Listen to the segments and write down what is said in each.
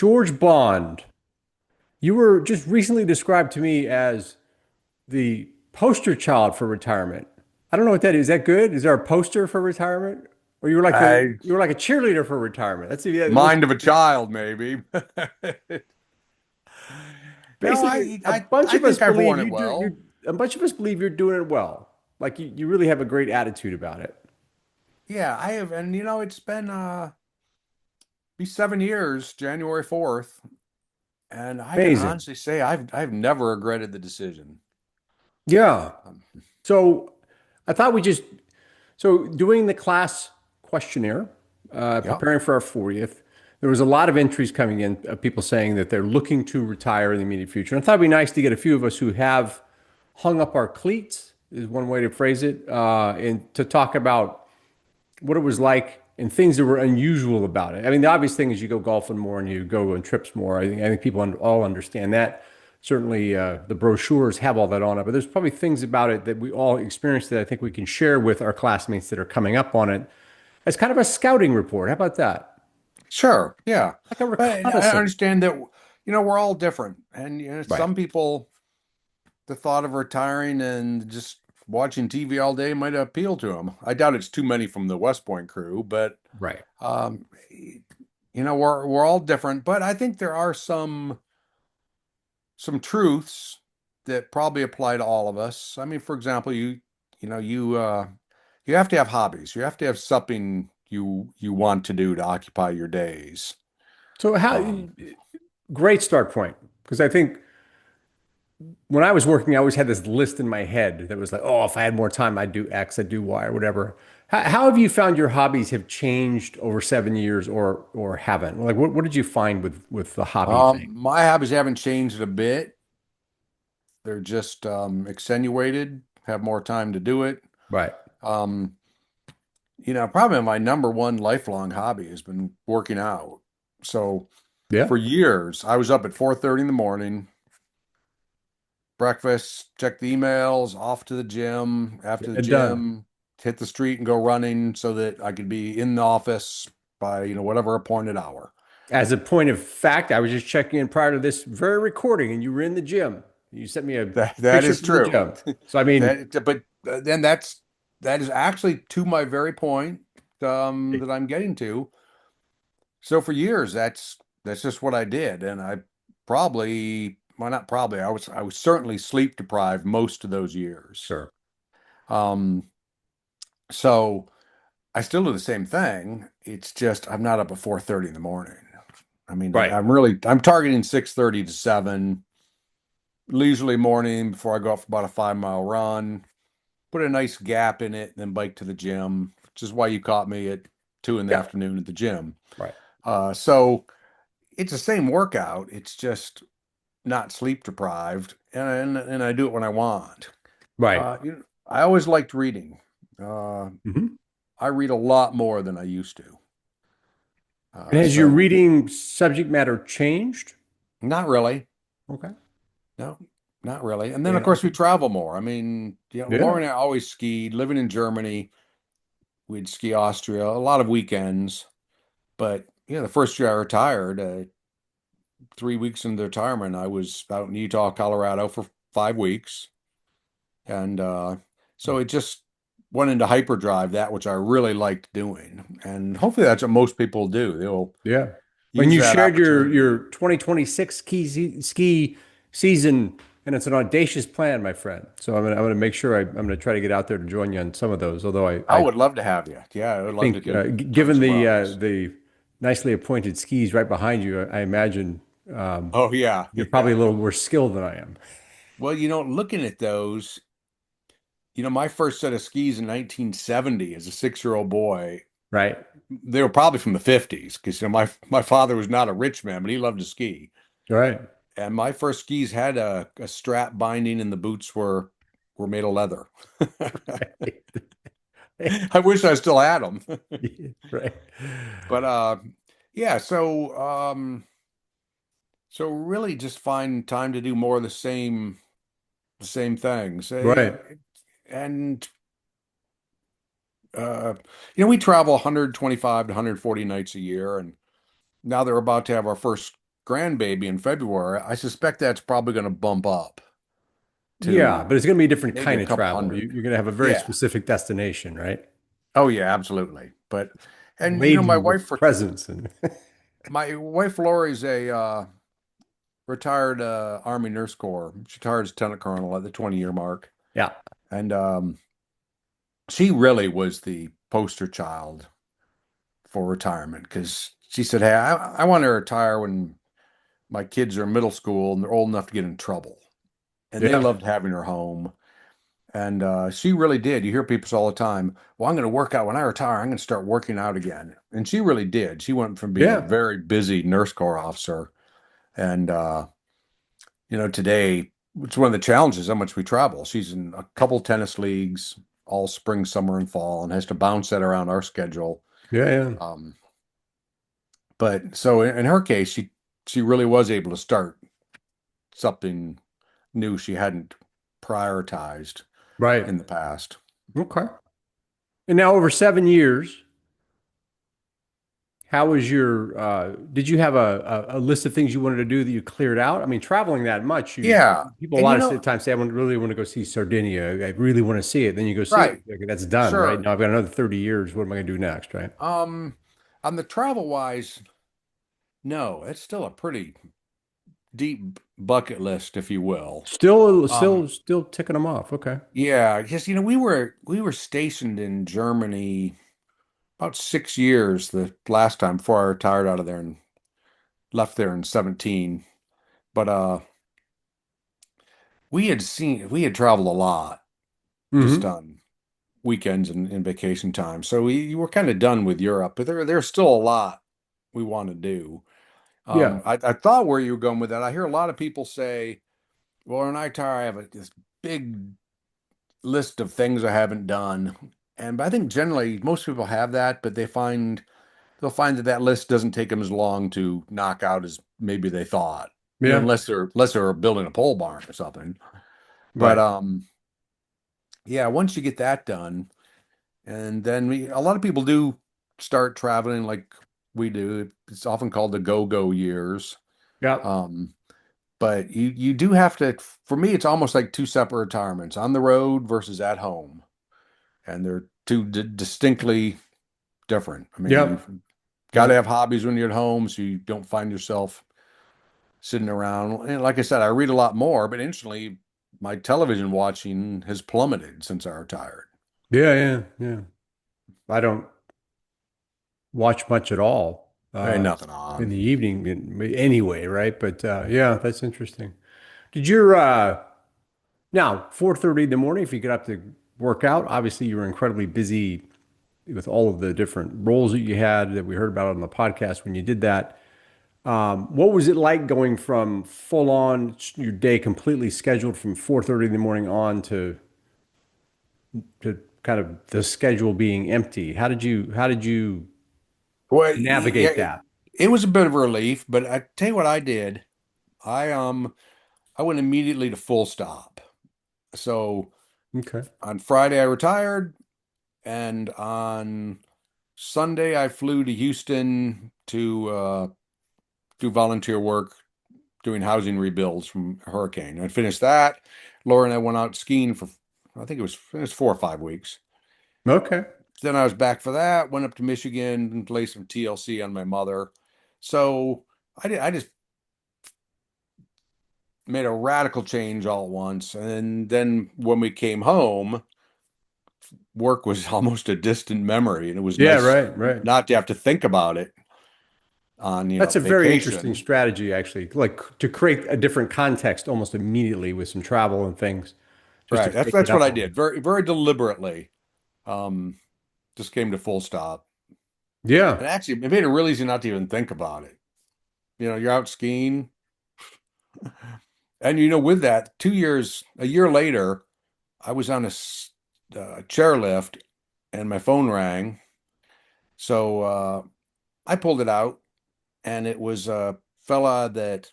George Bond, you were just recently described to me as the poster child for retirement. I don't know what that is. Is that good? Is there a poster for retirement? Or I you were like a cheerleader for retirement. That's the most mind of a child, maybe. No, basically I, a I bunch I of us think I've believe worn it you're well. a bunch of us believe you're doing it well. Like you really have a great attitude about it. Yeah, I have, and it's been be 7 years, January 4th, and I can Amazing. honestly say I've never regretted the decision. Yeah. Um, So I thought we just so doing the class questionnaire, yeah, preparing for our 40th, there was a lot of entries coming in of people saying that they're looking to retire in the immediate future. And I thought it'd be nice to get a few of us who have hung up our cleats, is one way to phrase it, and to talk about what it was like and things that were unusual about it. I mean, the obvious thing is you go golfing more and you go on trips more. I think people all understand that. Certainly, the brochures have all that on it, but there's probably things about it that we all experienced that I think we can share with our classmates that are coming up on it as kind of a scouting report. How about that? sure, yeah, Like a but I reconnaissance. understand that we're all different, and Right. some people, the thought of retiring and just watching TV all day might appeal to them. I doubt it's too many from the West Point crew, but Right. um, we're all different. But I think there are some truths that probably apply to all of us. I mean, for example, you know you have to have hobbies. You have to have something you want to do to occupy your days. So how Um, great start point because I think when I was working, I always had this list in my head that was like, oh, if I had more time, I'd do X, I'd do Y, or whatever. How have you found your hobbies have changed over 7 years or haven't? Like, what did you find with the hobby thing? my habits haven't changed a bit. They're just extenuated, have more time to do it. Right. Um, probably my number one lifelong hobby has been working out. So Yeah. for years, I was up at 4:30 in the morning, breakfast, check the emails, off to the gym, after the Get done. gym, hit the street and go running so that I could be in the office by, whatever appointed hour. As a point of fact, I was just checking in prior to this very recording, and you were in the gym. You sent me a That picture is from the true. gym. So I mean, But then that is actually to my very point that I'm getting to. So for years, that's just what I did, and I probably, well, not probably, I was certainly sleep deprived most of those years. sure. Um, so I still do the same thing. It's just I'm not up at 4:30 in the morning. I mean, Right. I'm targeting 6:30 to 7, leisurely morning before I go out for about a 5 mile run, put a nice gap in it, and then bike to the gym, which is why you caught me at 2 in the Yeah. afternoon at the gym. Right. So it's the same workout. It's just not sleep deprived, and I do it when I want. Right. I always liked reading. Uh, Mhm. I read a lot more than I used to. And has your So reading subject matter changed? not really. Okay. No, not really. And then of Yeah. course we travel more. I mean, Yeah. Lauren and I always skied. Living in Germany, we'd ski Austria a lot of weekends. But the first year I retired, 3 weeks into retirement, I was out in Utah, Colorado for 5 weeks. And so it just went into hyperdrive, that which I really liked doing. And hopefully that's what most people do. They'll Yeah. When use you that shared opportunity. your 2026 ski season, and it's an audacious plan, my friend. So I'm gonna make sure I'm gonna try to get out there to join you on some of those. Although I I would love to have you. Yeah, I would love to think go join given somewhere else. the nicely appointed skis right behind you, I imagine Oh yeah, you're probably a yeah. little more skilled than I am. Well, looking at those, my first set of skis in 1970 as a 6-year-old boy, Right. they were probably from the 50s because my father was not a rich man, but he loved to ski. Right. And my first skis had a strap binding, and the boots were made of leather. I wish I still had them. Right. But yeah, so really just find time to do more of the same things. Right. And uh we travel 125 to 140 nights a year, and now they're about to have our first grandbaby in February, I suspect that's probably going to bump up Yeah, to but it's going to be a different maybe a kind of couple travel. hundred. You're going to have a very Yeah. specific destination, right? Oh yeah, absolutely. But and Laden with presents and my wife Lori's a retired Army Nurse Corps. She retired as Lieutenant Colonel at the 20-year mark. yeah, And she really was the poster child for retirement because she said, "Hey, I want to retire when my kids are in middle school and they're old enough to get in trouble." And they yeah, loved having her home. And she really did. You hear people say all the time, "Well, I'm going to work out when I retire. I'm going to start working out again." And she really did. She went from being a yeah, very busy nurse corps officer, and today it's one of the challenges how much we travel. She's in a couple tennis leagues all spring, summer, and fall, and has to bounce that around our schedule. yeah, yeah. Um, but so in her case, she really was able to start something new she hadn't prioritized Right. in the past. Okay. And now over 7 years, how was your, did you have a list of things you wanted to do that you cleared out? I mean, traveling that much, Yeah, people a and lot of times say, really want to go see Sardinia. I really want to see it. Then you go see it. right, Okay, that's done, right? sure. Now I've got another 30 years. What am I going to do next, right? Um, on the travel wise, no, it's still a pretty deep bucket list, if you will. Um, Still ticking them off. Okay. yeah, because we were stationed in Germany about 6 years the last time before I retired out of there and left there in 17. But we had traveled a lot just Hmm. on weekends and vacation time. So we were kind of done with Europe, but there's still a lot we want to do. Yeah. I thought where you were going with that. I hear a lot of people say, "Well, when I retire, I have this big list of things I haven't done." And I think generally most people have that, but they'll find that that list doesn't take them as long to knock out as maybe they thought. Yeah. Unless they're building a pole barn or something. But Right. yeah, once you get that done, and then a lot of people do start traveling like we do. It's often called the go-go years. Yeah. Um, but you do have to, for me, it's almost like two separate retirements, on the road versus at home. And they're two distinctly different. I mean, Yeah. you've got to Yeah. have hobbies when you're at home so you don't find yourself sitting around. And like I said, I read a lot more, but instantly my television watching has plummeted since I retired. Yeah. Yeah. Yeah. I don't watch much at all There ain't nothing in on. the evening anyway, right? But yeah, that's interesting. Did your now 4:30 in the morning, if you get up to work out, obviously you were incredibly busy with all of the different roles that you had that we heard about on the podcast when you did that. What was it like going from full on your day completely scheduled from 4:30 in the morning on to kind of the schedule being empty? How did you Well, yeah, navigate that? it was a bit of a relief, but I tell you what I did. I went immediately to full stop. So Okay. on Friday I retired, and on Sunday I flew to Houston to do volunteer work doing housing rebuilds from a hurricane. I finished that. Laura and I went out skiing for I think it was 4 or 5 weeks. Okay. Then I was back for that. Went up to Michigan and played some TLC on my mother. So I just made a radical change all at once. And then when we came home, work was almost a distant memory, and it was Yeah, nice right, right. not to have to think about it on, That's a very interesting vacation. strategy, actually, like to create a different context almost immediately with some travel and things, just to Right. That's break it that's what up I a little. did. Very, very deliberately. Um, just came to full stop. Yeah. And actually, it made it real easy not to even think about it. You're out skiing, and with that, a year later, I was on a chairlift, and my phone rang. So I pulled it out, and it was a fella that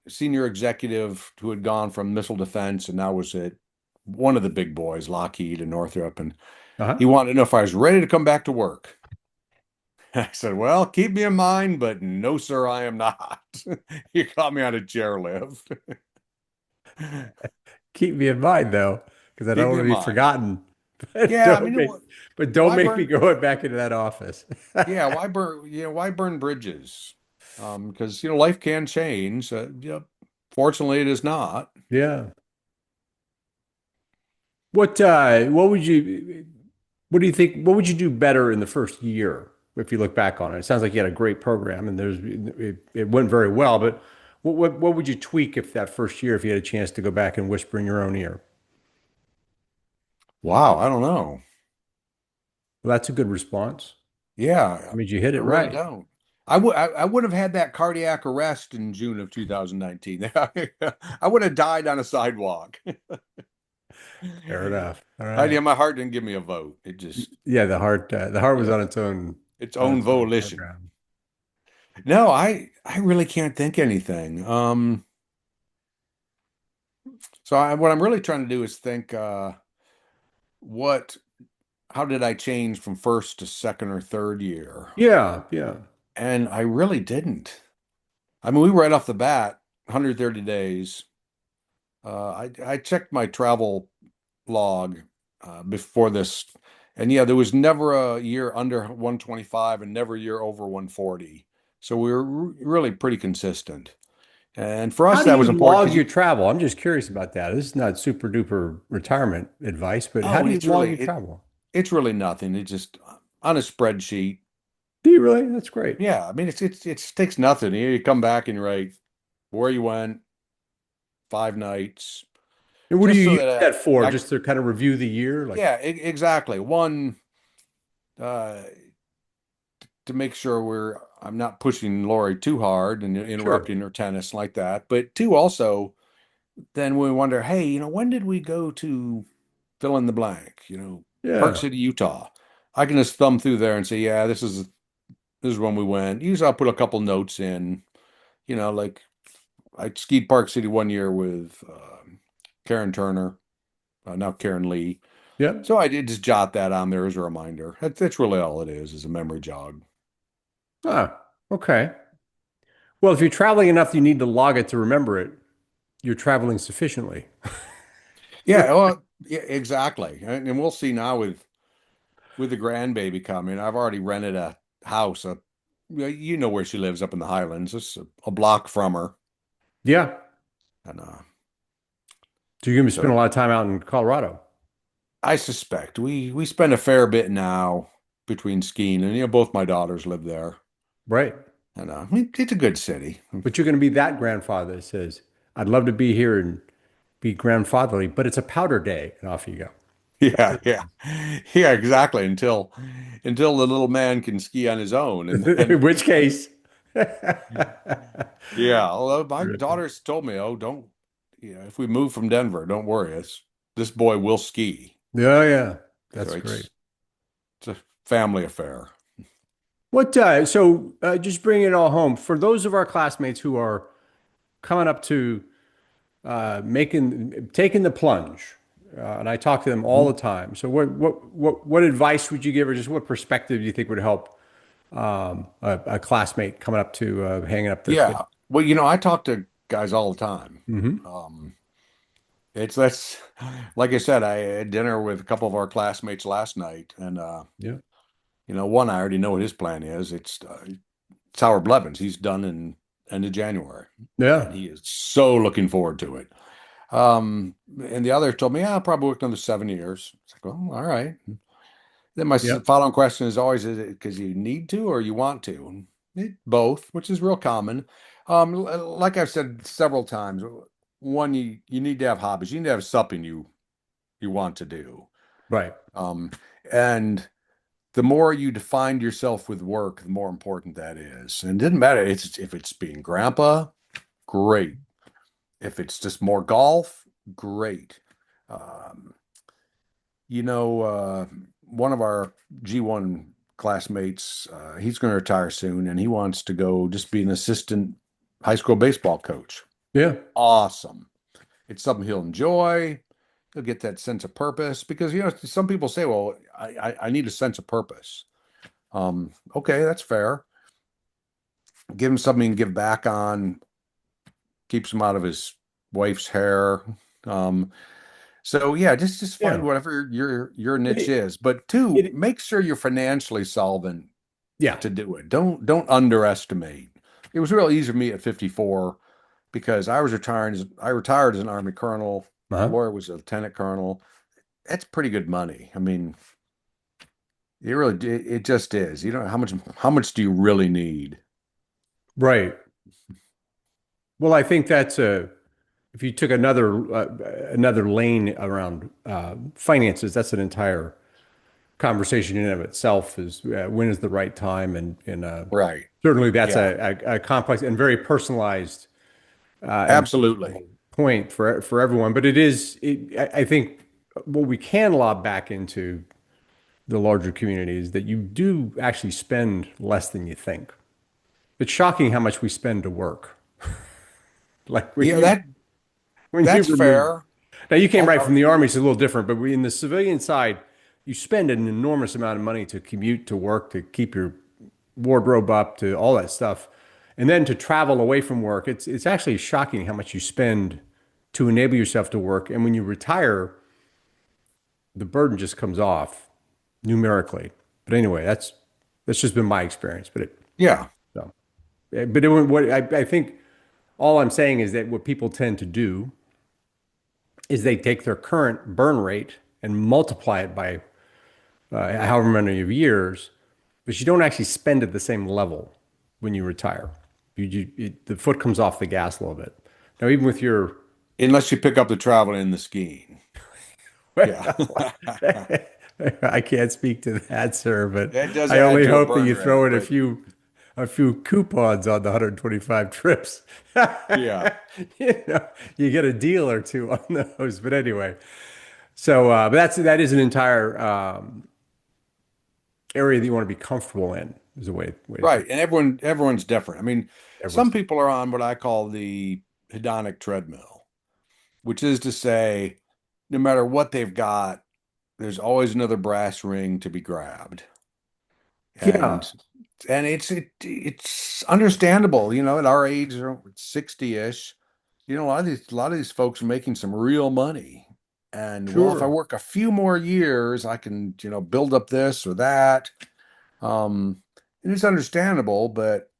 senior executive who had gone from missile defense and now was at one of the big boys, Lockheed and Northrop, and he Uh-huh. wanted to know if I was ready to come back to work. I said, well, keep me in mind, but no, sir, I am not. You caught me on a chairlift. Keep me in mind though, because I don't Keep me want to in be mind. forgotten. But Yeah, I don't mean, make, but don't why make me burn? go back into that office. Yeah, why burn bridges? Because life can change. Yeah, fortunately, it is not. Yeah. What would you what do you think what would you do better in the first year if you look back on it? It sounds like you had a great program and it went very well, but what would you tweak if that first year if you had a chance to go back and whisper in your own ear? Wow, I don't know. Well, that's a good response. I Yeah, mean, you hit I it really right. don't. I would have had that cardiac arrest in June of 2019. I would have died on a sidewalk. Fair enough. All I, right. my heart didn't give me a vote. It just, Yeah, the heart was yeah, its on own its own volition. program. No, I really can't think anything. What I'm really trying to do is think, what, how did I change from first to second or third year? Yeah, yeah. And I really didn't. I mean, we right off the bat, 130 days. I checked my travel log before this, and yeah, there was never a year under 125 and never a year over 140. So we were really pretty consistent. And for How us, do that you was important log because your travel? I'm just curious about that. This is not super duper retirement advice, but how oh, do you log your travel? it's really nothing. It's just on a spreadsheet. Do you really? That's great. Yeah, I mean, it takes nothing. You come back and write where you went, 5 nights, And what do just you so use that that for? I Just to kind of review the year? Like, yeah, exactly. One, uh, to make sure I'm not pushing Lori too hard and sure. interrupting her tennis like that. But two, also, then we wonder, hey, when did we go to fill in the blank? Park Yeah. City, Utah. I can just thumb through there and say, yeah, this is when we went. Usually I'll put a couple notes in, like I skied Park City one year with Karen Turner, now Karen Lee. Yep. So I did just jot that on there as a reminder. That's really all it is a memory jog. Ah, okay. Well, if you're traveling enough, you need to log it to remember it. You're traveling sufficiently. Yeah, well, yeah, exactly. And we'll see now with the grandbaby coming. I've already rented a house. You know where she lives up in the Highlands. It's a block from her, Yeah. and So you're going to spend so a lot of time out in Colorado. I suspect we spend a fair bit now between skiing, and both my daughters live there, Right. and I mean, it's a good city. But you're going to be that grandfather that says, I'd love to be here and be grandfatherly, but it's a powder day. And off you go. Yeah, yeah, yeah, exactly. Until the little man can ski on his own, and then In which case, yeah. Although my terrific. daughters told me, oh, don't, if we move from Denver, don't worry, this boy will ski. Yeah, yeah. So That's great. it's a family affair. Just bringing it all home for those of our classmates who are coming up to taking the plunge, and I talk to them all Mhm. the time. So what advice would you give, or just what perspective do you think would help a classmate coming up to hanging up their kid? Yeah. Well, I talk to guys all the time. Hmm. Um, that's like I said, I had dinner with a couple of our classmates last night, and Yeah, one I already know what his plan is. It's Howard Blevins. He's done in end of January, and yeah, he is so looking forward to it. And the other told me, yeah, I'll probably work another 7 years. It's like, well, all right. Then my yeah, following question is always, is it because you need to or you want to? And both, which is real common. Like I've said several times, one, you need to have hobbies. You need to have something you want to do. right. Um, and the more you define yourself with work, the more important that is. And it doesn't matter if it's being grandpa, great. If it's just more golf, great. Um, one of our G1 classmates, he's going to retire soon, and he wants to go just be an assistant high school baseball coach. Yeah, Awesome. It's something he'll enjoy. He'll get that sense of purpose because, some people say, well, I need a sense of purpose. Okay, that's fair. Give him something to give back on, keeps him out of his wife's hair. Um, so yeah, just find Yeah. whatever your niche It, is. But two, it, make sure you're financially solvent yeah. to do it. Don't underestimate. It was real easy for me at 54 because I retired as an Army colonel. Uh-huh. Lawyer was a lieutenant colonel. That's pretty good money. I mean, it just is. You know how much do you really need? Right. Well, I think that's a if you took another lane around finances, that's an entire conversation in and of itself. Is when is the right time, and Right. certainly that's Yeah, a complex and very personalized and absolutely. point for everyone. But it is, I think, what we can lob back into the larger community is that you do actually spend less than you think. It's shocking how much we spend to work. Like Yeah, when you that's remove. fair. Now you came I, right from the army, so it's a little different. But in the civilian side, you spend an enormous amount of money to commute to work, to keep your wardrobe up, to all that stuff, and then to travel away from work. It's actually shocking how much you spend to enable yourself to work. And when you retire, the burden just comes off numerically. But anyway, that's just been my experience. yeah. So, what I think all I'm saying is that what people tend to do is they take their current burn rate and multiply it by however many of years, but you don't actually spend at the same level when you retire. The foot comes off the gas a little bit. Now, even with your, Unless you pick up the traveling and the skiing. Yeah. well, I can't speak to that, sir, but That does I add only to a hope that burn you throw rate, in but a few coupons on the 125 trips. yeah. You get a deal or two on those. But anyway, so but that is an entire area that you want to be comfortable in is a way to Right. put And everyone's different. I mean, it. some Everyone's people are on what I call the hedonic treadmill, which is to say, no matter what they've got, there's always another brass ring to be grabbed. yeah, And it's understandable, at our age, 60-ish, a lot of these folks are making some real money. And well, if I sure. work a few more years, I can, build up this or that. Um, and it's understandable, but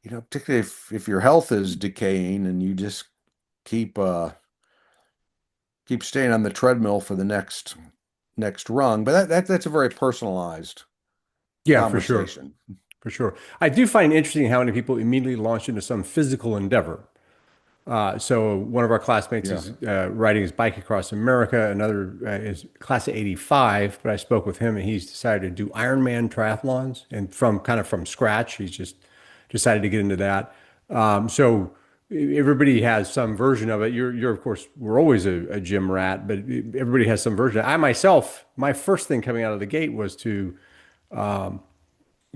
particularly if your health is decaying and you just keep staying on the treadmill for the next rung. But that's a very personalized Yeah, for sure. conversation. For sure. I do find it interesting how many people immediately launch into some physical endeavor. So one of our classmates Yeah. is riding his bike across America. Another is class of 85, but I spoke with him and he's decided to do Ironman triathlons and from scratch. He's just decided to get into that. So everybody has some version of it. You're of course, we're always a gym rat, but everybody has some version. I myself, my first thing coming out of the gate was to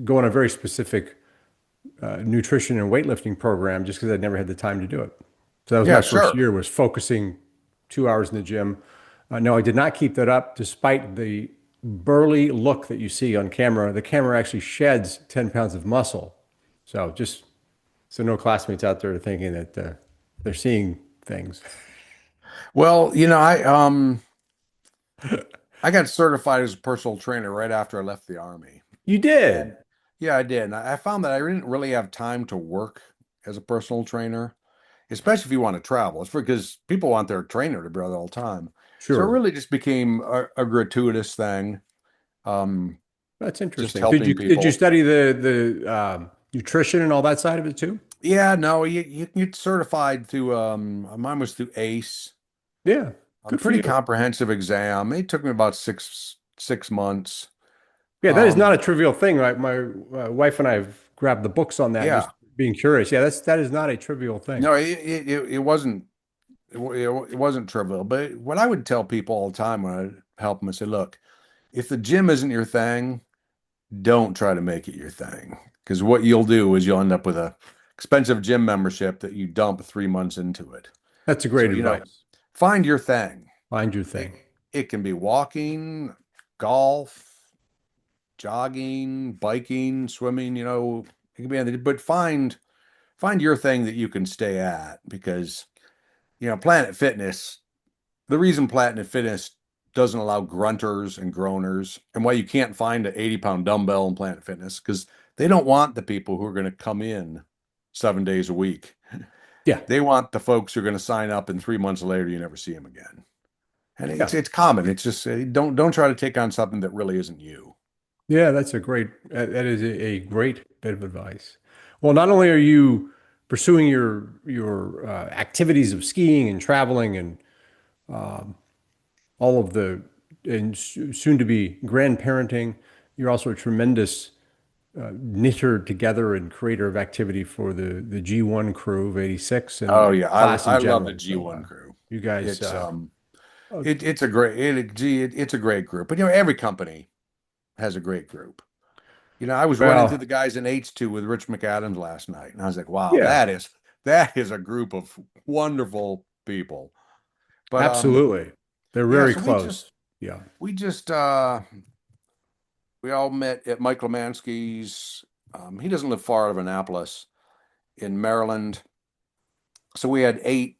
go on a very specific nutrition and weightlifting program just because I'd never had the time to do it. So that was Yeah, my first sure. year was focusing 2 hours in the gym. No, I did not keep that up despite the burly look that you see on camera. The camera actually sheds 10 pounds of muscle. So just so no classmates out there thinking that they're seeing things. Well, I got certified as a personal trainer right after I left the army. You did. And yeah, I did. And I found that I didn't really have time to work as a personal trainer, especially if you want to travel. It's because people want their trainer to be there all the time. So it Sure. really just became a gratuitous thing, um, That's just interesting. helping Did you people. study the nutrition and all that side of it too? Yeah, no, you can get certified through, mine was through ACE. Yeah. Good for Pretty you. comprehensive exam. It took me about six months. Yeah, that is not Um, a trivial thing. Like my wife and I have grabbed the books on that, just yeah, being curious. Yeah, that is not a trivial thing. no, it wasn't it wasn't trivial. But what I would tell people all the time when I help them, I say, look, if the gym isn't your thing, don't try to make it your thing. Because what you'll do is you'll end up with a expensive gym membership that you dump 3 months into it. That's a So, great advice. find your thing. Find your It, thing. it can be walking, golf, jogging, biking, swimming, it can be anything, but find your thing that you can stay at because, Planet Fitness, the reason Planet Fitness doesn't allow grunters and groaners and why you can't find an 80-pound dumbbell in Planet Fitness because they don't want the people who are going to come in 7 days a week. Yeah. They want the folks who are going to sign up and 3 months later you never see them again. And it's Yeah. it's common. It's just don't try to take on something that really isn't you. Yeah, that is a great bit of advice. Well, not only are you pursuing your activities of skiing and traveling and all of the and soon to be grandparenting, you're also a tremendous knitter together and creator of activity for the G1 crew of '86 Oh and yeah, class in I love the general. G1 crew. You guys, It's oh, it's a great it's a great group. But every company has a great group. I was running through well, the guys in H2 with Rich McAdams last night, and I was like, wow, yeah, that is a group of wonderful people. But absolutely. They're yeah, very so we just close. Yeah, we just we all met at Mike Lemansky's. He doesn't live far out of Annapolis in Maryland. So we had 8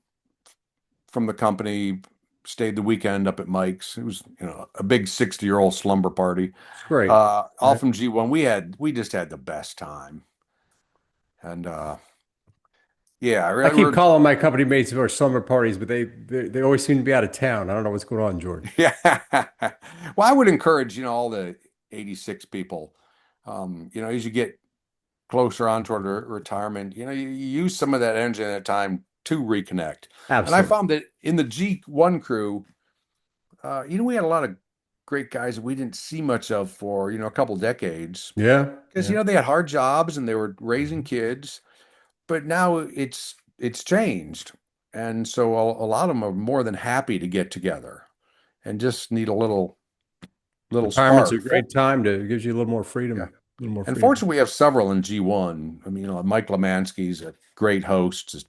from the company stayed the weekend up at Mike's. It was, a big 60-year-old slumber party. it's great. All from G1. We just had the best time. And yeah, I keep we're calling my company mates for summer parties, but they always seem to be out of town. I don't know what's going on, George. yeah. Well, I would encourage, all the 86 people, as you get closer on toward retirement, you use some of that energy and that time to reconnect. And I Absolutely. found that in the G1 crew, we had a lot of great guys that we didn't see much of for, a couple decades Yeah, because, yeah. they had hard jobs and they were raising kids, but now it's changed. And so a lot of them are more than happy to get together and just need a little Retirement's a spark. great time to it gives you a little more Yeah. freedom, a little more And freedom. fortunately, we have several in G1. I mean, Mike Lemansky's a great host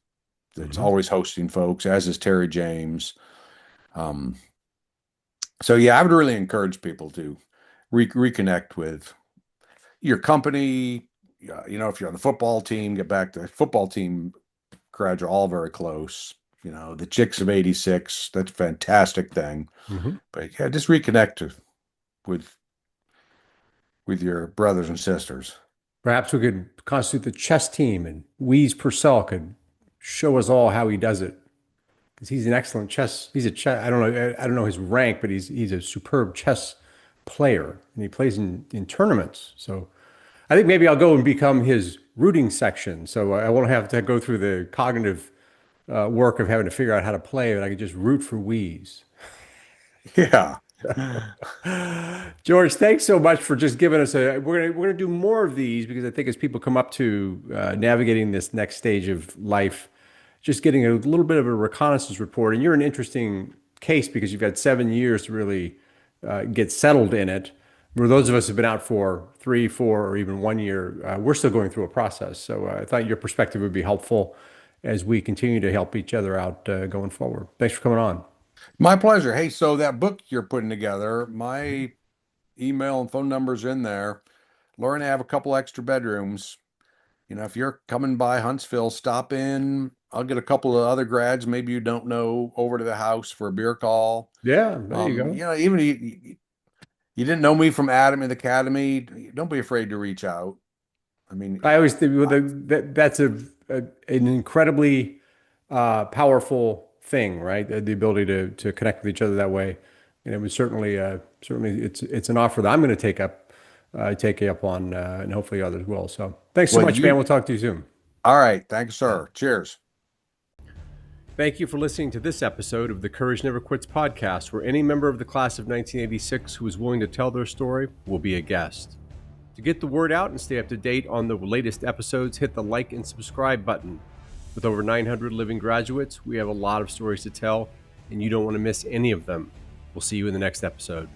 that's Mhm. always hosting folks, as is Terry James. Um, so yeah, I would really encourage people to reconnect with your company. If you're on the football team, get back to the football team crowds are all very close. The Chicks of '86, that's a fantastic thing. Mhm. But yeah, just reconnect with with your brothers and sisters. Perhaps we could constitute the chess team, and Wheeze Purcell could show us all how he does it because he's an excellent chess. He's a chess. I don't know his rank, but he's a superb chess player, and he plays in tournaments. So I think maybe I'll go and become his rooting section. So I won't have to go through the cognitive work of having to figure out how to play, but I could just root for Wheeze. Yeah. George, thanks so much for just giving us a. We're gonna do more of these because I think as people come up to navigating this next stage of life, just getting a little bit of a reconnaissance report. And you're an interesting case because you've had 7 years to really get settled in it. Where those of us who've been out for 3, 4, or even 1 year, we're still going through a process. So I thought your perspective would be helpful as we continue to help each other out going forward. Thanks for coming on. My pleasure. Hey, so that book you're putting together, my email and phone number's in there. Laura and I have a couple extra bedrooms. If you're coming by Huntsville, stop in. I'll get a couple of other grads, maybe you don't know, over to the house for a beer call. Yeah, there you go. Even if you didn't know me from Adam in the Academy, don't be afraid to reach out. I mean, I always think I- that's an incredibly powerful thing, right? The ability to connect with each other that way, and it was certainly it's an offer that I'm going to take you up on, and hopefully others will. So thanks so well, much, man. We'll talk to you soon. all right. Thanks, sir. Cheers. Thank you for listening to this episode of the Courage Never Quits podcast, where any member of the class of 1986 who is willing to tell their story will be a guest. To get the word out and stay up to date on the latest episodes, hit the like and subscribe button. With over 900 living graduates, we have a lot of stories to tell, and you don't want to miss any of them. We'll see you in the next episode.